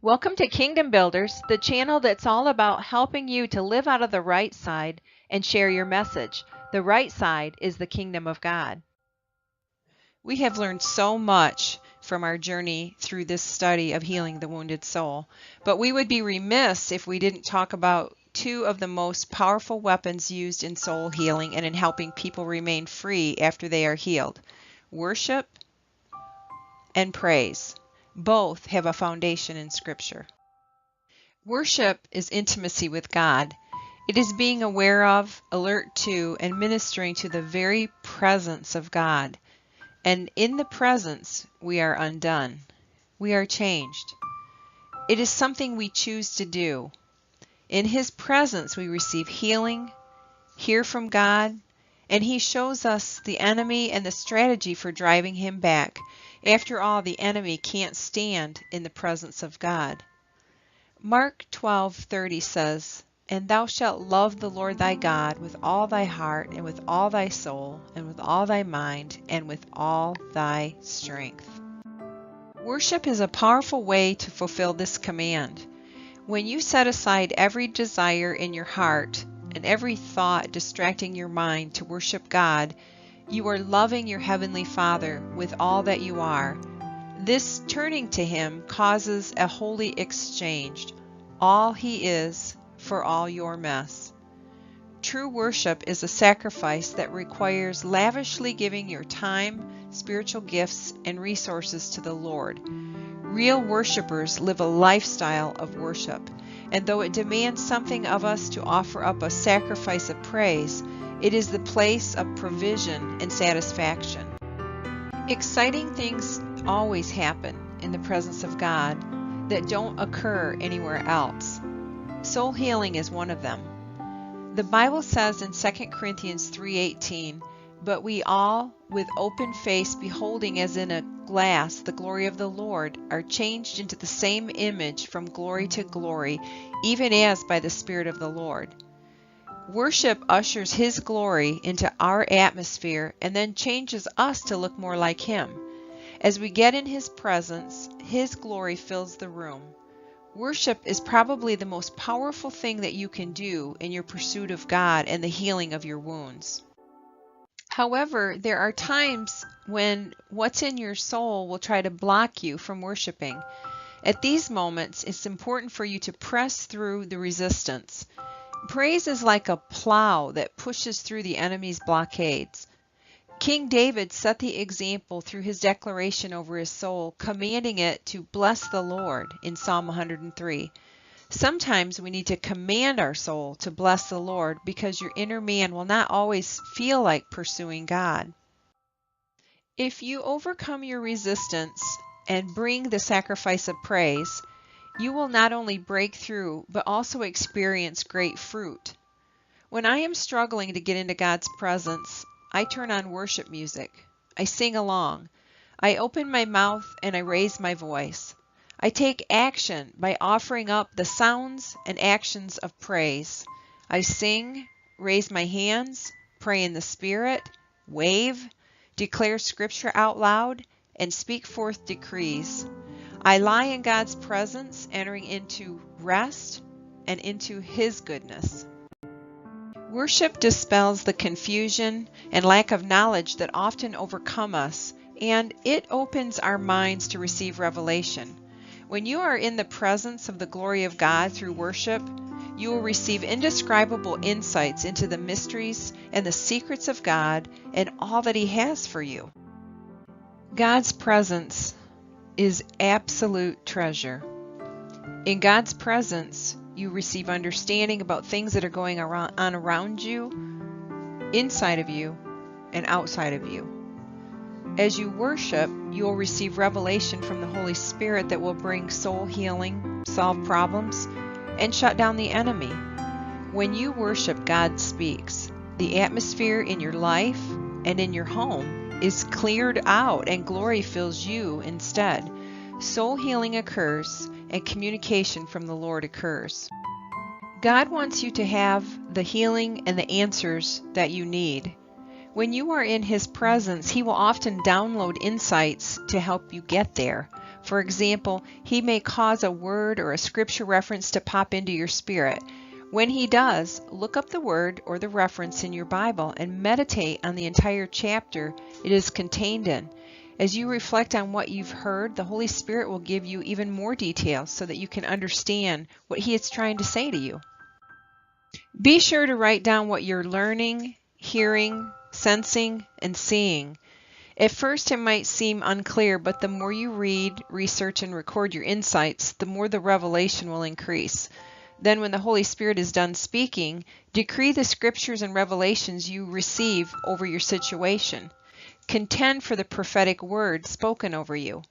Welcome to Kingdom Builders, the channel that's all about helping you to live out of the right side and share your message. The right side is the kingdom of God. We have learned so much from our journey through this study of healing the wounded soul, but we would be remiss if we didn't talk about two of the most powerful weapons used in soul healing and in helping people remain free after they are healed: worship and praise. Both have a foundation in Scripture. Worship is intimacy with God. It is being aware of, alert to, and ministering to the very presence of God. And in the presence, we are undone. We are changed. It is something we choose to do. In His presence, we receive healing, hear from God, and He shows us the enemy and the strategy for driving him back. After all, the enemy can't stand in the presence of God. Mark 12:30 says, "And thou shalt love the Lord thy God with all thy heart, and with all thy soul, and with all thy mind, and with all thy strength." Worship is a powerful way to fulfill this command. When you set aside every desire in your heart and every thought distracting your mind to worship God, you are loving your Heavenly Father with all that you are. This turning to Him causes a holy exchange, all He is for all your mess. True worship is a sacrifice that requires lavishly giving your time, spiritual gifts, and resources to the Lord. Real worshipers live a lifestyle of worship, and though it demands something of us to offer up a sacrifice of praise, it is the place of provision and satisfaction. Exciting things always happen in the presence of God that don't occur anywhere else. Soul healing is one of them. The Bible says in 2 Corinthians 3:18, "But we all, with open face, beholding as in a glass the glory of the Lord, are changed into the same image from glory to glory, even as by the Spirit of the Lord." Worship ushers His glory into our atmosphere and then changes us to look more like Him. As we get in His presence, His glory fills the room. Worship is probably the most powerful thing that you can do in your pursuit of God and the healing of your wounds. However, there are times when what's in your soul will try to block you from worshiping. At these moments, it's important for you to press through the resistance. Praise is like a plow that pushes through the enemy's blockades. King David set the example through his declaration over his soul, commanding it to bless the Lord in Psalm 103. Sometimes we need to command our soul to bless the Lord because your inner man will not always feel like pursuing God. If you overcome your resistance and bring the sacrifice of praise, you will not only break through, but also experience great fruit. When I am struggling to get into God's presence, I turn on worship music. I sing along. I open my mouth and I raise my voice. I take action by offering up the sounds and actions of praise. I sing, raise my hands, pray in the Spirit, wave, declare Scripture out loud, and speak forth decrees. I lie in God's presence, entering into rest and into His goodness. Worship dispels the confusion and lack of knowledge that often overcome us, and it opens our minds to receive revelation. When you are in the presence of the glory of God through worship, you will receive indescribable insights into the mysteries and the secrets of God and all that He has for you. God's presence is absolute treasure. In God's presence, you receive understanding about things that are going on around you, inside of you, and outside of you. As you worship, you will receive revelation from the Holy Spirit that will bring soul healing, solve problems, and shut down the enemy. When you worship, God speaks. The atmosphere in your life and in your home is cleared out and glory fills you instead. Soul healing occurs and communication from the Lord occurs. God wants you to have the healing and the answers that you need. When you are in His presence, He will often download insights to help you get there. For example, he may cause a word or a scripture reference to pop into your spirit. When he does, look up the word or the reference in your Bible and meditate on the entire chapter it is contained in. As you reflect on what you've heard, the Holy Spirit will give you even more details so that you can understand what he is trying to say to you. Be sure to write down what you're learning, hearing, sensing, and seeing. At first it might seem unclear, but the more you read, research, and record your insights, the more the revelation will increase. Then when the Holy Spirit is done speaking, decree the scriptures and revelations you receive over your situation. Contend for the prophetic word spoken over you.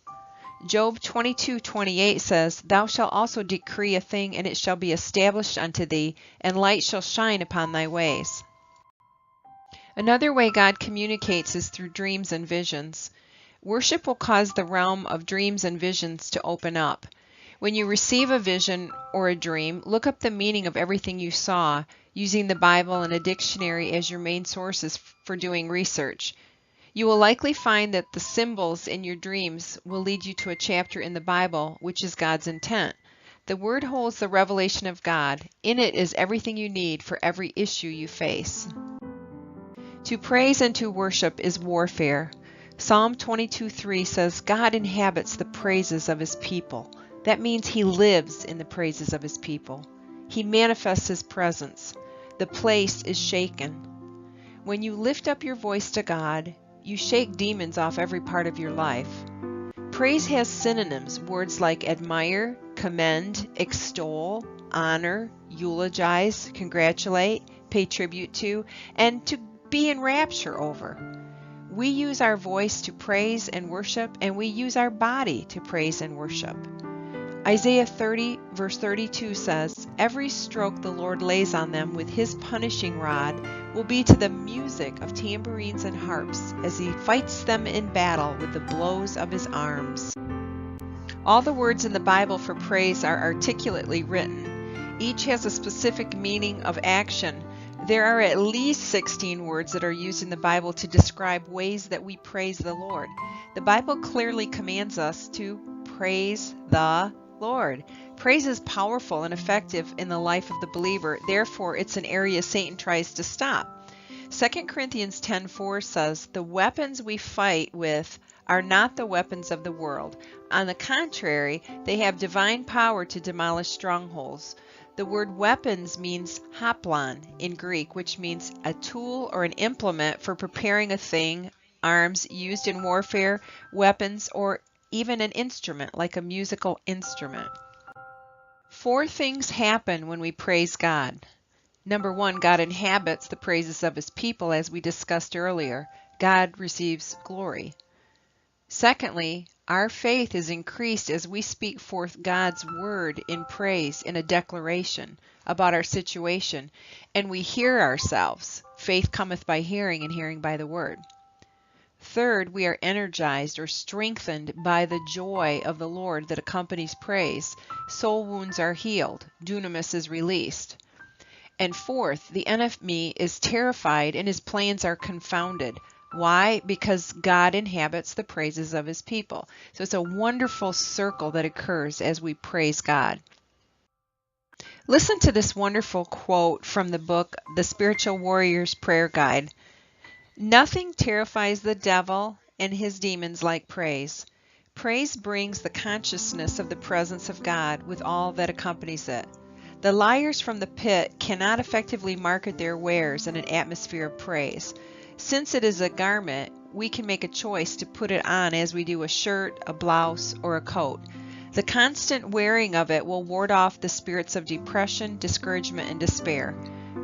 Job 22:28 says, "Thou shalt also decree a thing, and it shall be established unto thee, and light shall shine upon thy ways." Another way God communicates is through dreams and visions. Worship will cause the realm of dreams and visions to open up. When you receive a vision or a dream, look up the meaning of everything you saw, using the Bible and a dictionary as your main sources for doing research. You will likely find that the symbols in your dreams will lead you to a chapter in the Bible, which is God's intent. The Word holds the revelation of God. In it is everything you need for every issue you face. To praise and to worship is warfare. Psalm 22:3 says, "God inhabits the praises of his people." That means he lives in the praises of his people. He manifests his presence. The place is shaken. When you lift up your voice to God, you shake demons off every part of your life. Praise has synonyms, words like admire, commend, extol, honor, eulogize, congratulate, pay tribute to, and to be in rapture over. We use our voice to praise and worship, and we use our body to praise and worship. Isaiah 30 verse 32 says, "Every stroke the Lord lays on them with his punishing rod will be to the music of tambourines and harps as he fights them in battle with the blows of his arms." All the words in the Bible for praise are articulately written. Each has a specific meaning of action. There are at least 16 words that are used in the Bible to describe ways that we praise the Lord. The Bible clearly commands us to praise the Lord. Praise is powerful and effective in the life of the believer. Therefore, it's an area Satan tries to stop. 2 Corinthians 10:4 says, "The weapons we fight with are not the weapons of the world. On the contrary, they have divine power to demolish strongholds." The word weapons means hoplon in Greek, which means a tool or an implement for preparing a thing, arms used in warfare, weapons, or even an instrument like a musical instrument. 4 things happen when we praise God. Number 1, God inhabits the praises of his people, as we discussed earlier. God receives glory. Secondly, our faith is increased as we speak forth God's word in praise, in a declaration about our situation, and we hear ourselves. Faith cometh by hearing, and hearing by the word. Third, we are energized or strengthened by the joy of the Lord that accompanies praise. Soul wounds are healed. Dunamis is released. And fourth, the enemy is terrified and his plans are confounded. Why? Because God inhabits the praises of his people. So it's a wonderful circle that occurs as we praise God. Listen to this wonderful quote from the book, The Spiritual Warrior's Prayer Guide. "Nothing terrifies the devil and his demons like praise. Praise brings the consciousness of the presence of God with all that accompanies it. The liars from the pit cannot effectively market their wares in an atmosphere of praise. Since it is a garment, we can make a choice to put it on as we do a shirt, a blouse, or a coat. The constant wearing of it will ward off the spirits of depression, discouragement, and despair.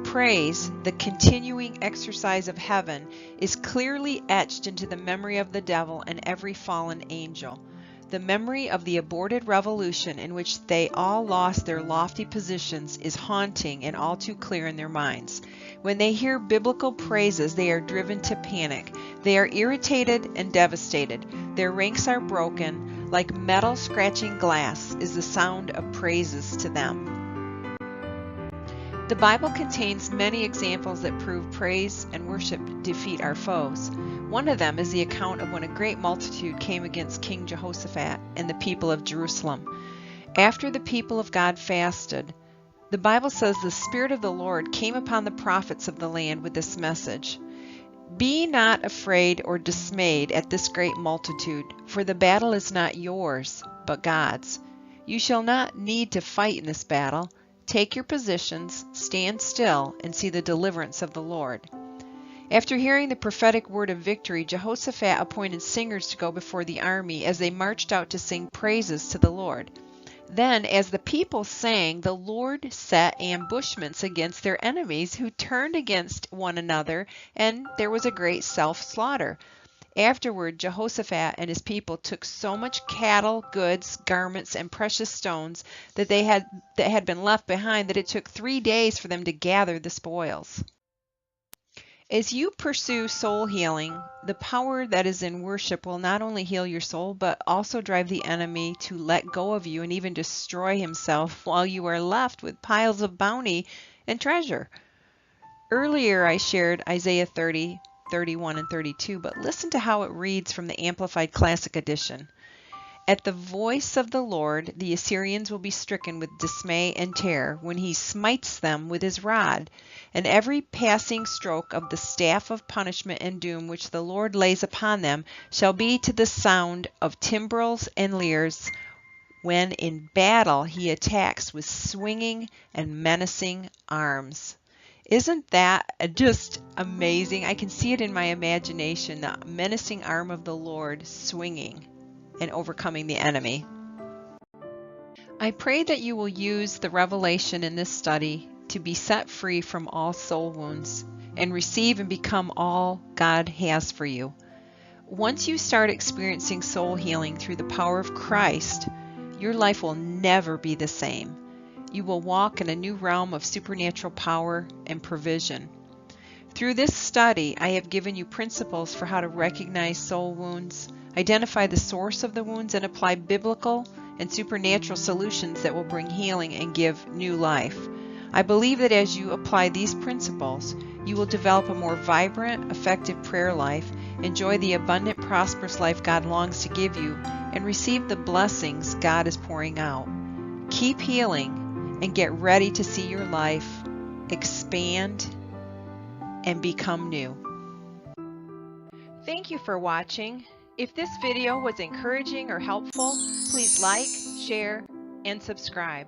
Praise, the continuing exercise of heaven, is clearly etched into the memory of the devil and every fallen angel. The memory of the aborted revolution in which they all lost their lofty positions is haunting and all too clear in their minds. When they hear biblical praises, they are driven to panic. They are irritated and devastated. Their ranks are broken. Like metal scratching glass is the sound of praises to them. The Bible contains many examples that prove praise and worship defeat our foes. One of them is the account of when a great multitude came against King Jehoshaphat and the people of Jerusalem. After the people of God fasted, the Bible says the Spirit of the Lord came upon the prophets of the land with this message: Be not afraid or dismayed at this great multitude, for the battle is not yours, but God's. You shall not need to fight in this battle. Take your positions, stand still, and see the deliverance of the Lord. After hearing the prophetic word of victory, Jehoshaphat appointed singers to go before the army as they marched out to sing praises to the Lord. Then, as the people sang, the Lord set ambushments against their enemies, who turned against one another, and there was a great self-slaughter. Afterward, Jehoshaphat and his people took so much cattle, goods, garments, and precious stones that had been left behind that it took 3 days for them to gather the spoils. As you pursue soul healing, the power that is in worship will not only heal your soul, but also drive the enemy to let go of you and even destroy himself while you are left with piles of bounty and treasure. Earlier I shared Isaiah 30, 31, and 32, but listen to how it reads from the Amplified Classic Edition. At the voice of the Lord, the Assyrians will be stricken with dismay and terror when he smites them with his rod, and every passing stroke of the staff of punishment and doom which the Lord lays upon them shall be to the sound of timbrels and lyres, when in battle he attacks with swinging and menacing arms. Isn't that just amazing? I can see it in my imagination, the menacing arm of the Lord swinging and overcoming the enemy. I pray that you will use the revelation in this study to be set free from all soul wounds and receive and become all God has for you. Once you start experiencing soul healing through the power of Christ, your life will never be the same. You will walk in a new realm of supernatural power and provision. Through this study, I have given you principles for how to recognize soul wounds, identify the source of the wounds, and apply biblical and supernatural solutions that will bring healing and give new life. I believe that as you apply these principles, you will develop a more vibrant, effective prayer life, enjoy the abundant, prosperous life God longs to give you, and receive the blessings God is pouring out. Keep healing and get ready to see your life expand and become new. Thank you for watching. If this video was encouraging or helpful, please like, share, and subscribe.